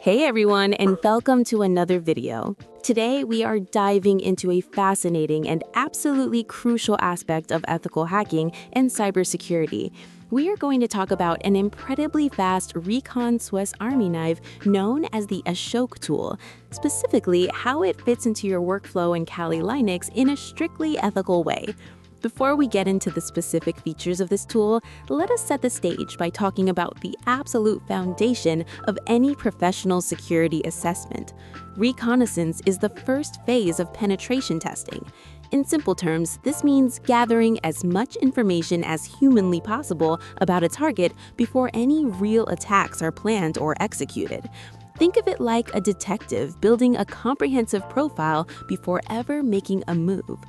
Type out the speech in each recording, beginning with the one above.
Hey everyone, and welcome to another video. Today we are diving into a fascinating and absolutely crucial aspect of ethical hacking and cybersecurity. We are going to talk about an incredibly fast Recon Swiss Army knife known as the Ashok Tool, specifically how it fits into your workflow in Kali Linux in a strictly ethical way. Before we get into the specific features of this tool, let us set the stage by talking about the absolute foundation of any professional security assessment. Reconnaissance is the first phase of penetration testing. In simple terms, this means gathering as much information as humanly possible about a target before any real attacks are planned or executed. Think of it like a detective building a comprehensive profile before ever making a move.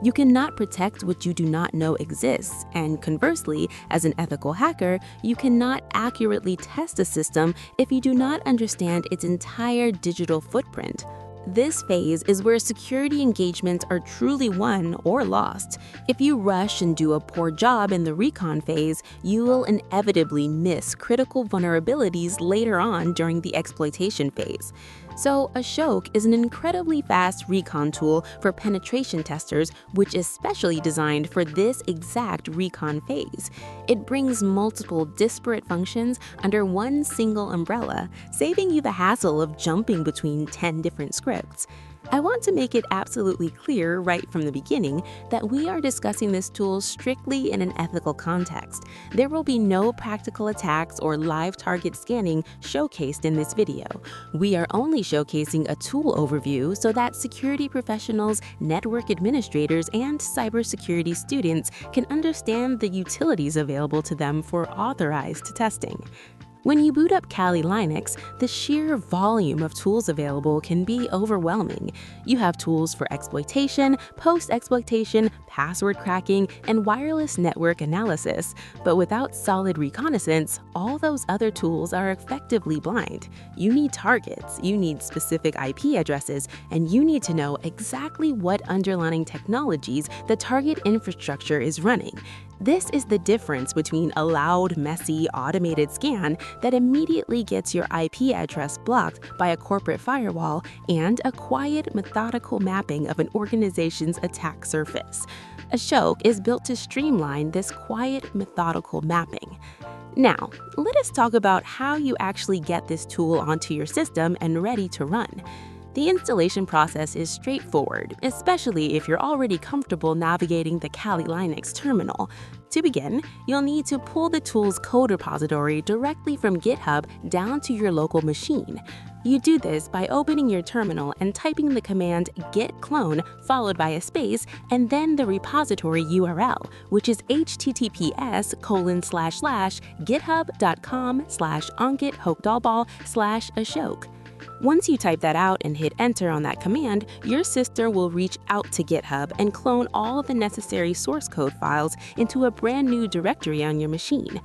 You cannot protect what you do not know exists, and conversely, as an ethical hacker, you cannot accurately test a system if you do not understand its entire digital footprint. This phase is where security engagements are truly won or lost. If you rush and do a poor job in the recon phase, you will inevitably miss critical vulnerabilities later on during the exploitation phase. So, Ashok is an incredibly fast recon tool for penetration testers, which is specially designed for this exact recon phase. It brings multiple disparate functions under one single umbrella, saving you the hassle of jumping between 10 different scripts. I want to make it absolutely clear right from the beginning that we are discussing this tool strictly in an ethical context. There will be no practical attacks or live target scanning showcased in this video. We are only showcasing a tool overview so that security professionals, network administrators, and cybersecurity students can understand the utilities available to them for authorized testing. When you boot up Kali Linux, the sheer volume of tools available can be overwhelming. You have tools for exploitation, post-exploitation, password cracking, and wireless network analysis. But without solid reconnaissance, all those other tools are effectively blind. You need targets, you need specific IP addresses, and you need to know exactly what underlying technologies the target infrastructure is running. This is the difference between a loud, messy, automated scan that immediately gets your IP address blocked by a corporate firewall and a quiet, methodical mapping of an organization's attack surface. Ashok is built to streamline this quiet, methodical mapping. Now, let us talk about how you actually get this tool onto your system and ready to run. The installation process is straightforward, especially if you're already comfortable navigating the Kali Linux terminal. To begin, you'll need to pull the tool's code repository directly from GitHub down to your local machine. You do this by opening your terminal and typing the command git clone followed by a space and then the repository URL, which is https://github.com/ankit-hokdalball/ashok. Once you type that out and hit enter on that command, your sister will reach out to GitHub and clone all the necessary source code files into a brand new directory on your machine.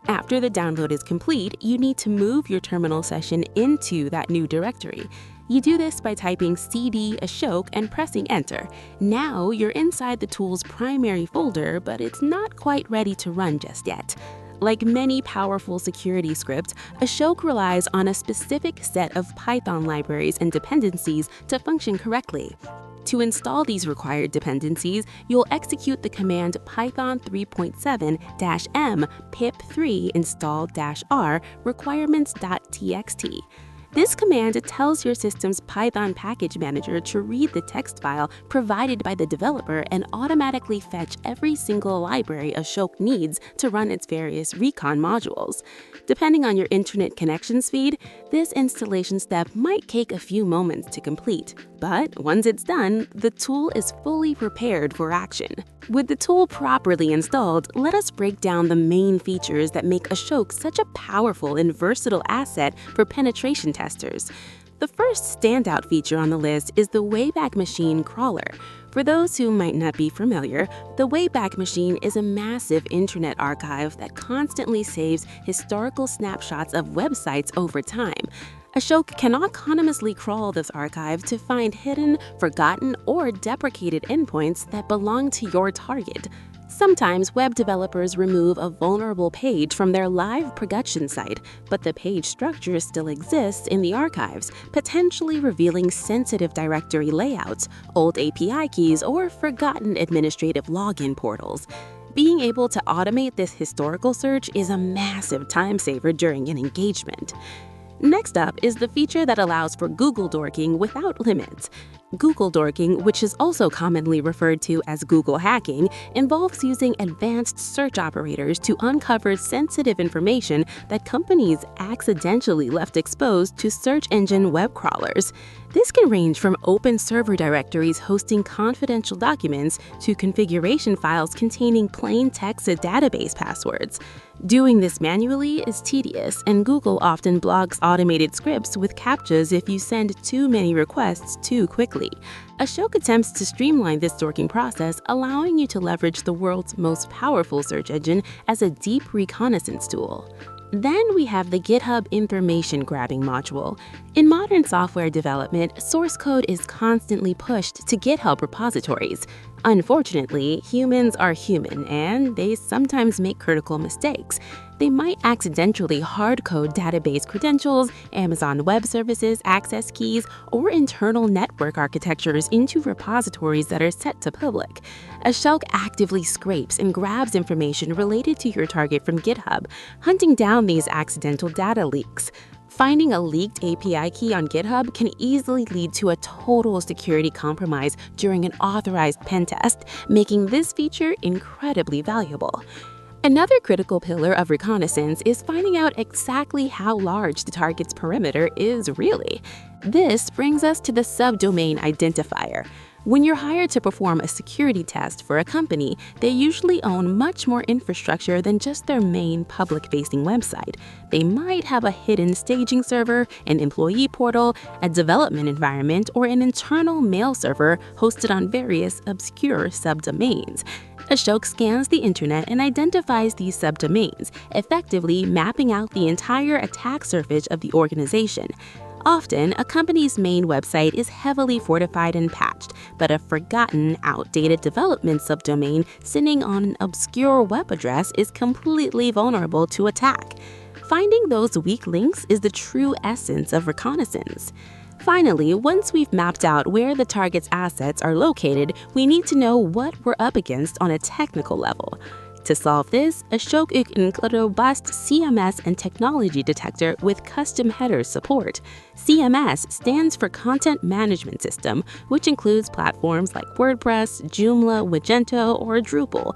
After the download is complete, you need to move your terminal session into that new directory. You do this by typing cd ashok and pressing enter. Now you're inside the tool's primary folder, but it's not quite ready to run just yet. Like many powerful security scripts, Ashok relies on a specific set of Python libraries and dependencies to function correctly. To install these required dependencies, you'll execute the command python 3.7-m pip3 install-r requirements.txt. This command tells your system's Python package manager to read the text file provided by the developer and automatically fetch every single library Ashok needs to run its various recon modules. Depending on your internet connection speed, this installation step might take a few moments to complete. But once it's done, the tool is fully prepared for action. With the tool properly installed, let us break down the main features that make Ashok such a powerful and versatile asset for penetration testers. The first standout feature on the list is the Wayback Machine crawler. For those who might not be familiar, the Wayback Machine is a massive internet archive that constantly saves historical snapshots of websites over time. Ashok can autonomously crawl this archive to find hidden, forgotten, or deprecated endpoints that belong to your target. Sometimes web developers remove a vulnerable page from their live production site, but the page structure still exists in the archives, potentially revealing sensitive directory layouts, old API keys, or forgotten administrative login portals. Being able to automate this historical search is a massive time saver during an engagement. Next up is the feature that allows for Google dorking without limits. Google dorking, which is also commonly referred to as Google hacking, involves using advanced search operators to uncover sensitive information that companies accidentally left exposed to search engine web crawlers. This can range from open server directories hosting confidential documents to configuration files containing plain text database passwords. Doing this manually is tedious, and Google often blocks automated scripts with CAPTCHAs if you send too many requests too quickly. Ashok attempts to streamline this dorking process, allowing you to leverage the world's most powerful search engine as a deep reconnaissance tool. Then we have the GitHub information grabbing module. In modern software development, source code is constantly pushed to GitHub repositories. Unfortunately, humans are human, and they sometimes make critical mistakes. They might accidentally hard-code database credentials, Amazon Web Services access keys, or internal network architectures into repositories that are set to public. Ashok actively scrapes and grabs information related to your target from GitHub, hunting down these accidental data leaks. Finding a leaked API key on GitHub can easily lead to a total security compromise during an authorized pen test, making this feature incredibly valuable. Another critical pillar of reconnaissance is finding out exactly how large the target's perimeter is really. This brings us to the subdomain identifier. When you're hired to perform a security test for a company, they usually own much more infrastructure than just their main public-facing website. They might have a hidden staging server, an employee portal, a development environment, or an internal mail server hosted on various obscure subdomains. Ashok scans the internet and identifies these subdomains, effectively mapping out the entire attack surface of the organization. Often, a company's main website is heavily fortified and patched, but a forgotten, outdated development subdomain sitting on an obscure web address is completely vulnerable to attack. Finding those weak links is the true essence of reconnaissance. Finally, once we've mapped out where the target's assets are located, we need to know what we're up against on a technical level. To solve this, Ashok includes a robust CMS and technology detector with custom header support. CMS stands for Content Management System, which includes platforms like WordPress, Joomla, Magento, or Drupal.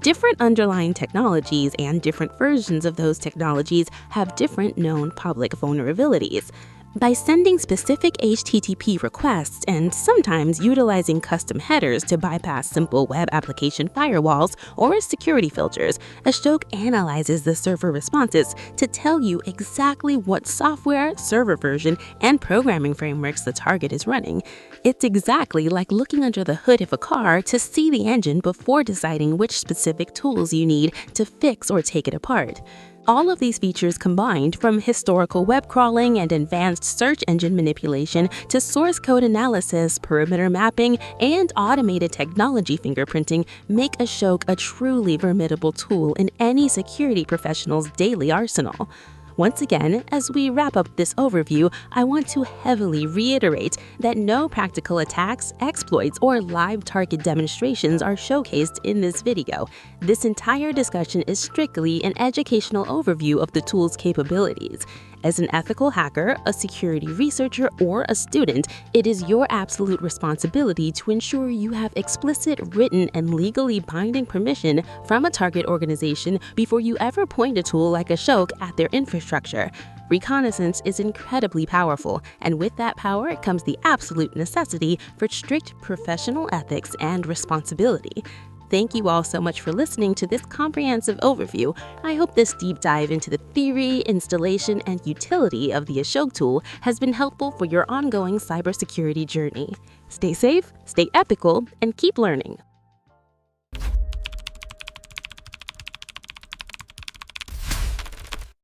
Different underlying technologies and different versions of those technologies have different known public vulnerabilities. By sending specific HTTP requests and sometimes utilizing custom headers to bypass simple web application firewalls or security filters, Ashok analyzes the server responses to tell you exactly what software, server version, and programming frameworks the target is running. It's exactly like looking under the hood of a car to see the engine before deciding which specific tools you need to fix or take it apart. All of these features combined, from historical web crawling and advanced search engine manipulation to source code analysis, perimeter mapping, and automated technology fingerprinting, make Ashok a truly formidable tool in any security professional's daily arsenal. Once again, as we wrap up this overview, I want to heavily reiterate that no practical attacks, exploits, or live target demonstrations are showcased in this video. This entire discussion is strictly an educational overview of the tool's capabilities. As an ethical hacker, a security researcher, or a student, it is your absolute responsibility to ensure you have explicit, written, and legally binding permission from a target organization before you ever point a tool like Ashok at their infrastructure. Reconnaissance is incredibly powerful, and with that power comes the absolute necessity for strict professional ethics and responsibility. Thank you all so much for listening to this comprehensive overview. I hope this deep dive into the theory, installation, and utility of the Ashok tool has been helpful for your ongoing cybersecurity journey. Stay safe, stay ethical, and keep learning.